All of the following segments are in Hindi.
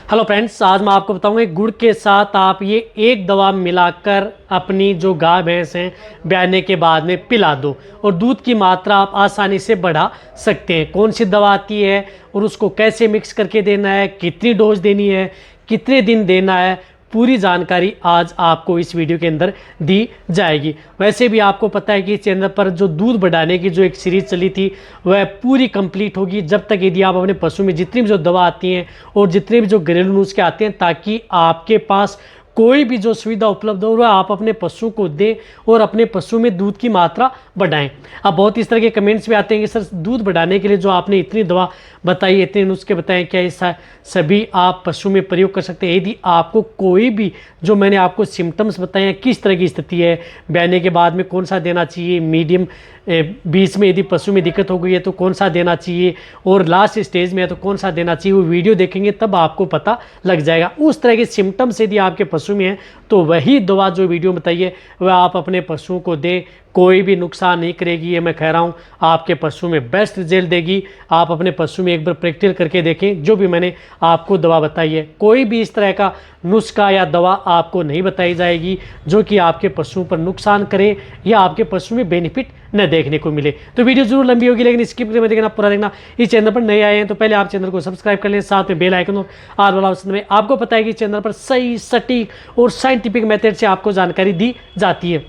हेलो फ्रेंड्स, आज मैं आपको बताऊंगा गुड़ के साथ आप ये एक दवा मिलाकर अपनी जो गाय भैंस हैं ब्याने के बाद में पिला दो और दूध की मात्रा आप आसानी से बढ़ा सकते हैं। कौन सी दवा आती है और उसको कैसे मिक्स करके देना है, कितनी डोज देनी है, कितने दिन देना है, पूरी जानकारी आज आपको इस वीडियो के अंदर दी जाएगी। वैसे भी आपको पता है कि इस चैनल पर जो दूध बढ़ाने की जो एक सीरीज चली थी वह पूरी कंप्लीट होगी जब तक यदि आप अपने पशु में जितनी भी जो दवा आती हैं और जितने भी जो घरेलू नुस्खे आते हैं, ताकि आपके पास कोई भी जो सुविधा उपलब्ध हो वह आप अपने पशु को दें और अपने पशु में दूध की मात्रा बढ़ाएं। अब बहुत इस तरह के कमेंट्स भी आते हैं कि सर दूध बढ़ाने के लिए जो आपने इतनी दवा बताई, इतने नुस्खे बताएं, क्या ये सभी आप पशु में प्रयोग कर सकते हैं? यदि आपको कोई भी जो मैंने आपको सिम्टम्स बताए हैं, किस तरह की स्थिति है, ब्याने के बाद में कौन सा देना चाहिए, मीडियम बीच में यदि पशु में दिक्कत हो गई है तो कौन सा देना चाहिए और लास्ट स्टेज में है तो कौन सा देना चाहिए, वो वीडियो देखेंगे तब आपको पता लग जाएगा। उस तरह के सिम्टम्स यदि आपके पशु में है तो वही दवा जो वीडियो में बताइए वह आप अपने पशुओं को दें। कोई भी नुकसान नहीं करेगी, ये मैं कह रहा हूँ, आपके पशु में बेस्ट रिजल्ट देगी। आप अपने पशु में एक बार प्रैक्टिकल करके देखें जो भी मैंने आपको दवा बताई है। कोई भी इस तरह का नुस्खा या दवा आपको नहीं बताई जाएगी जो कि आपके पशुओं पर नुकसान करे या आपके पशु में बेनिफिट न देखने को मिले। तो वीडियो जरूर लंबी होगी लेकिन स्किप करके देखना, पूरा देखना। इस चैनल पर नए आए हैं तो पहले आप चैनल को सब्सक्राइब कर लें, साथ में बेल आइकन और आल वाला ऑप्शन में। आपको पता है कि चैनल पर सही, सटीक और साइंटिफिक मेथड से आपको जानकारी दी जाती है।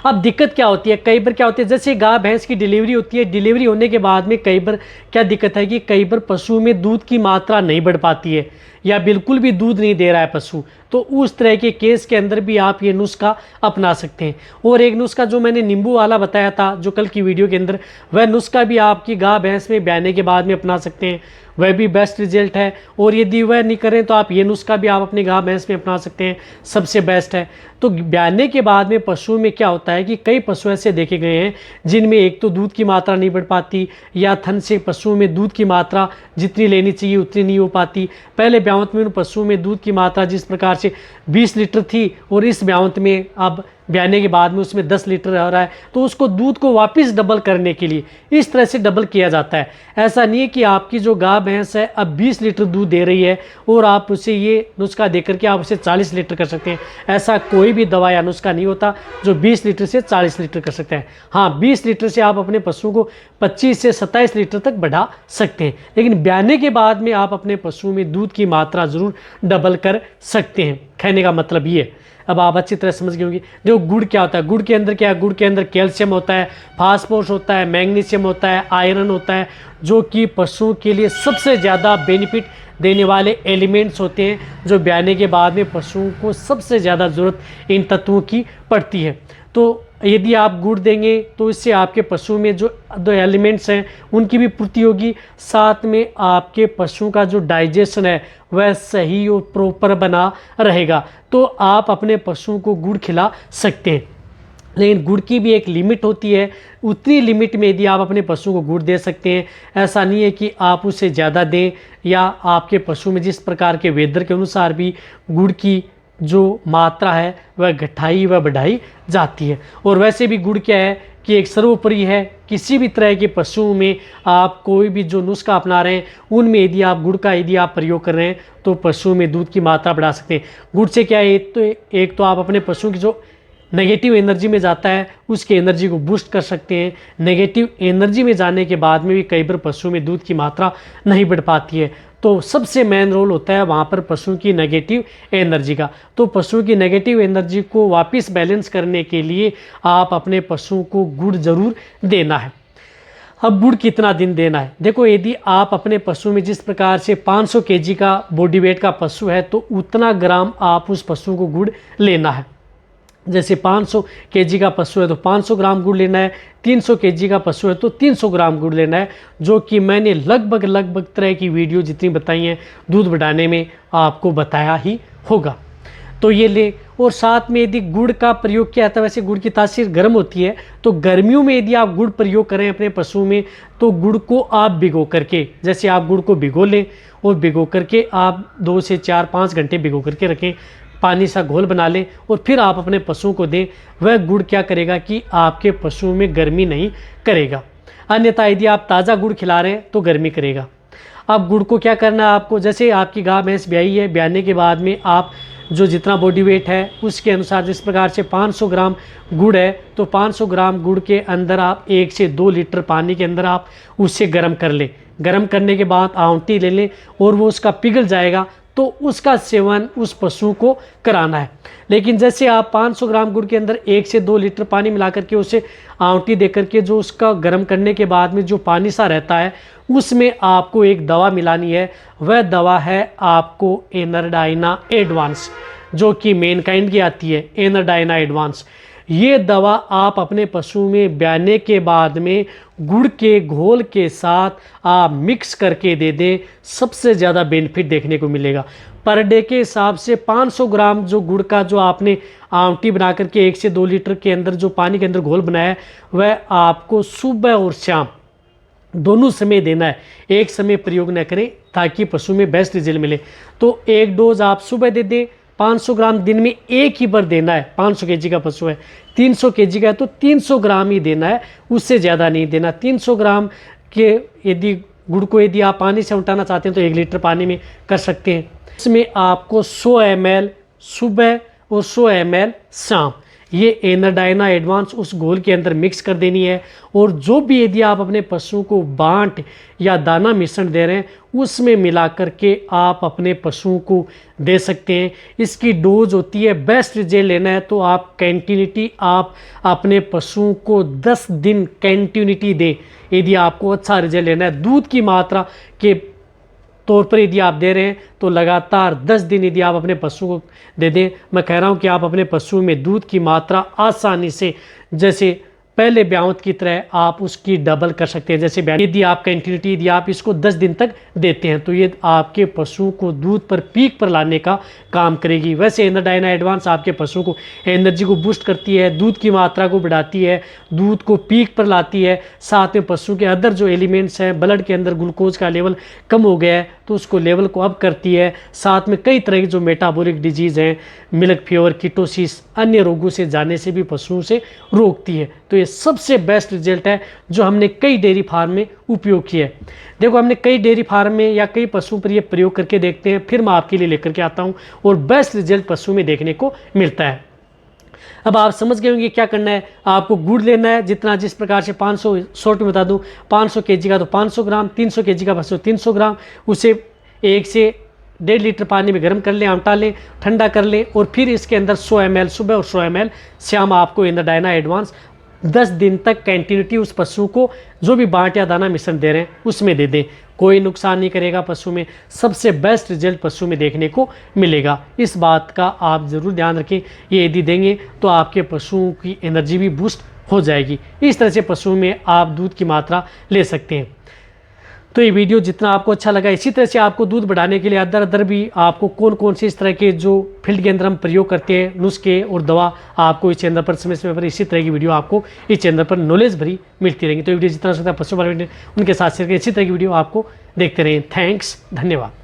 अब दिक्कत क्या होती है, कई बार क्या होती है, जैसे गाय भैंस की डिलीवरी होती है, डिलीवरी होने के बाद में कई बार क्या दिक्कत है कि कई बार पशु में दूध की मात्रा नहीं बढ़ पाती है या बिल्कुल भी दूध नहीं दे रहा है पशु। तो उस तरह के केस के अंदर भी आप ये नुस्खा अपना सकते हैं। और एक नुस्खा जो मैंने नींबू वाला बताया था जो कल की वीडियो के अंदर, वह नुस्खा भी आपकी गाय भैंस में ब्याने के बाद में अपना सकते हैं, वह भी बेस्ट रिजल्ट है। और यदि वह नहीं करें तो आप ये नुस्खा भी आप अपनी गाय भैंस में अपना सकते हैं, सबसे बेस्ट है। तो ब्याने के बाद में पशु में क्या होता है कि कई पशु ऐसे देखे गए हैं जिनमें एक तो दूध की मात्रा नहीं बढ़ पाती या थन से पशुओं में दूध की मात्रा जितनी लेनी चाहिए उतनी नहीं हो पाती। पहले ब्यावत में उन पशुओं में दूध की मात्रा जिस प्रकार से 20 लीटर थी और इस ब्यावत में अब ब्याने के बाद में उसमें 10 लीटर आ रहा है, तो उसको दूध को वापस डबल करने के लिए इस तरह से डबल किया जाता है। ऐसा नहीं है कि आपकी जो गाय भैंस है अब 20 लीटर दूध दे रही है और आप उसे ये नुस्खा देकर के आप उसे 40 लीटर कर सकते हैं। ऐसा कोई भी दवा या नुस्खा नहीं होता जो 20 लीटर से 40 लीटर कर सकते हैं। हाँ, 20 लीटर से आप अपने पशु को 25 से 27 लीटर तक बढ़ा सकते हैं, लेकिन ब्याने के बाद में आप अपने पशु में दूध की मात्रा जरूर डबल कर सकते हैं। कहने का मतलब ये है। अब आप अच्छी तरह समझ गए होंगे। देखो गुड़ क्या होता है, गुड़ के अंदर क्या है, गुड़ के अंदर कैल्शियम होता है, फास्फोरस होता है, मैग्नीशियम होता है, आयरन होता है, जो कि पशुओं के लिए सबसे ज़्यादा बेनिफिट देने वाले एलिमेंट्स होते हैं, जो ब्याने के बाद में पशुओं को सबसे ज़्यादा ज़रूरत इन तत्वों की पड़ती है। तो यदि आप गुड़ देंगे तो इससे आपके पशु में जो दो एलिमेंट्स हैं उनकी भी पूर्ति होगी, साथ में आपके पशु का जो डाइजेशन है वह सही और प्रॉपर बना रहेगा। तो आप अपने पशुओं को गुड़ खिला सकते हैं, लेकिन गुड़ की भी एक लिमिट होती है। उतनी लिमिट में यदि आप अपने पशु को गुड़ दे सकते हैं, ऐसा नहीं है कि आप उसे ज़्यादा दें, या आपके पशु में जिस प्रकार के वेदर के अनुसार भी गुड़ की जो मात्रा है वह घटाई व बढ़ाई जाती है। और वैसे भी गुड़ क्या है कि एक सर्वोपरि है। किसी भी तरह के पशुओं में आप कोई भी जो नुस्खा अपना रहे हैं उनमें यदि आप गुड़ का यदि आप प्रयोग कर रहे हैं तो पशु में दूध की मात्रा बढ़ा सकते हैं। गुड़ से क्या है, एक तो आप अपने पशु की जो नेगेटिव एनर्जी में जाता है उसकी एनर्जी को बूस्ट कर सकते हैं। नेगेटिव एनर्जी में जाने के बाद में भी कई बार पशु में दूध की मात्रा नहीं बढ़ पाती है, तो सबसे मेन रोल होता है वहाँ पर पशु की नेगेटिव एनर्जी का। तो पशु की नेगेटिव एनर्जी को वापस बैलेंस करने के लिए आप अपने पशु को गुड़ जरूर देना है। अब गुड़ कितना दिन देना है, देखो यदि आप अपने पशु में जिस प्रकार से 500 केजी का बॉडी वेट का पशु है तो उतना ग्राम आप उस पशु को गुड़ लेना है। जैसे 500 केजी का पशु है तो 500 ग्राम गुड़ लेना है, 300 केजी का पशु है तो 300 ग्राम गुड़ लेना है, जो कि मैंने लगभग तरह की वीडियो जितनी बताई हैं दूध बढ़ाने में आपको बताया ही होगा। तो ये ले। और साथ में यदि गुड़ का प्रयोग किया जाता है, वैसे गुड़ की तासीर गर्म होती है, तो गर्मियों में यदि आप गुड़ प्रयोग करें अपने पशु में तो गुड़ को आप भिगो करके, जैसे आप गुड़ को भिगो लें और भिगो करके आप 2 से 4-5 घंटे भिगो करके रखें, पानी सा घोल बना लें और फिर आप अपने पशुओं को दें। वह गुड़ क्या करेगा कि आपके पशुओं में गर्मी नहीं करेगा। अन्यथा यदि आप ताज़ा गुड़ खिला रहे हैं तो गर्मी करेगा। अब गुड़ को क्या करना है आपको, जैसे आपकी गाय भैंस ब्याई है, ब्याने के बाद में आप जो जितना बॉडी वेट है उसके अनुसार, जिस प्रकार से 500 ग्राम गुड़ है तो 500 ग्राम गुड़ के अंदर आप 1 से 2 लीटर पानी के अंदर आप उसे गर्म कर लें। गर्म करने के बाद आंवटी ले लें और वो उसका पिघल जाएगा तो उसका सेवन उस पशु को कराना है। लेकिन जैसे आप 500 ग्राम गुड़ के अंदर 1 से 2 लीटर पानी मिला करके उसे आंवटी दे करके जो उसका गर्म करने के बाद में जो पानी सा रहता है उसमें आपको एक दवा मिलानी है। वह दवा है आपको एनरडाइना एडवांस, जो कि मैनकाइंड की आती है, एनरडाइना एडवांस। ये दवा आप अपने पशु में ब्याने के बाद में गुड़ के घोल के साथ आप मिक्स करके दे दें, सबसे ज़्यादा बेनिफिट देखने को मिलेगा। पर डे के हिसाब से 500 ग्राम जो गुड़ का जो आपने आंवटी बना करके 1 से 2 लीटर के अंदर जो पानी के अंदर घोल बनाया है वह आपको सुबह और शाम दोनों समय देना है। एक समय प्रयोग न करें ताकि पशु में बेस्ट रिजल्ट मिले। तो एक डोज आप सुबह दे दें, 500 ग्राम दिन में एक ही बार देना है। 500 केजी का पशु है, 300 केजी का है तो 300 ग्राम ही देना है, उससे ज़्यादा नहीं देना। 300 ग्राम के यदि गुड़ को यदि आप पानी से उठाना चाहते हैं तो 1 लीटर पानी में कर सकते हैं। इसमें आपको 100 ml सुबह और 100 ml शाम ये एनरडाइना एडवांस उस घोल के अंदर मिक्स कर देनी है। और जो भी यदि आप अपने पशु को बांट या दाना मिश्रण दे रहे हैं उसमें मिला करके आप अपने पशुओं को दे सकते हैं। इसकी डोज होती है, बेस्ट रिजल्ट लेना है तो आप कंटिन्यूटी आप अपने पशुओं को 10 दिन कंटिन्यूटी दें यदि आपको अच्छा रिजल्ट लेना है। दूध की मात्रा के तौर पर यदि आप दे रहे हैं तो लगातार 10 दिन यदि आप अपने पशु को दे दें। मैं कह रहा हूं कि आप अपने पशु में दूध की मात्रा आसानी से जैसे पहले ब्यावत की तरह आप उसकी डबल कर सकते हैं। जैसे यदि आप कंटिन्यूटी यदि आप इसको 10 दिन तक देते हैं तो ये आपके पशु को दूध पर पीक पर लाने का काम करेगी। वैसे एनरडाइना एडवांस आपके पशु को एनर्जी को बूस्ट करती है, दूध की मात्रा को बढ़ाती है, दूध को पीक पर लाती है। साथ में पशु के अदर जो एलिमेंट्स हैं, ब्लड के अंदर ग्लूकोज का लेवल कम हो गया है तो उसको लेवल को अप करती है। साथ में कई तरह की जो मेटाबॉलिक डिजीज़ हैं, मिल्क फीवर, कीटोसिस, अन्य रोगों से जाने से भी पशुओं से रोकती है। तो ये सबसे बेस्ट रिजल्ट है जो हमने कई डेयरी फार्म में उपयोग किया है। देखो हमने कई डेयरी फार्म में या कई पशुओं पर ये प्रयोग करके देखते हैं, फिर मैं आपके लिए लेकर के आता हूँ और बेस्ट रिजल्ट पशु में देखने को मिलता है। अब आप समझ गए होंगे क्या करना है। आपको गुड़ लेना है जितना, जिस प्रकार से 500 शॉर्ट में बता दूं, 500 केजी का तो 500 ग्राम, 300 केजी का पशु 300 ग्राम, उसे 1 से 1.5 लीटर पानी में गर्म कर लें, आमटा लें, ठंडा कर लें और फिर इसके अंदर 100 ml सुबह और 100 ml शाम आपको एनरडाइना एडवांस 10 दिन तक कंटिन्यूटी उस पशु को जो भी बांट या दाना मिश्रण दे रहे हैं उसमें दे दें। कोई नुकसान नहीं करेगा पशु में, सबसे बेस्ट रिजल्ट पशु में देखने को मिलेगा। इस बात का आप ज़रूर ध्यान रखें। ये यदि देंगे तो आपके पशुओं की एनर्जी भी बूस्ट हो जाएगी। इस तरह से पशु में आप दूध की मात्रा ले सकते हैं। तो ये वीडियो जितना आपको अच्छा लगा, इसी तरह से आपको दूध बढ़ाने के लिए अदर भी आपको कौन कौन से इस तरह के जो फील्ड के अंदर हम प्रयोग करते हैं नुस्खे और दवा आपको इस चैनल पर समय समय पर इसी तरह की वीडियो आपको इस चैनल पर नॉलेज भरी मिलती रहेंगी। तो ये वीडियो जितना हो सकता है पशु पालन उनके साथ शेयर करें, इसी तरह की वीडियो आपको देखते रहें। थैंक्स, धन्यवाद।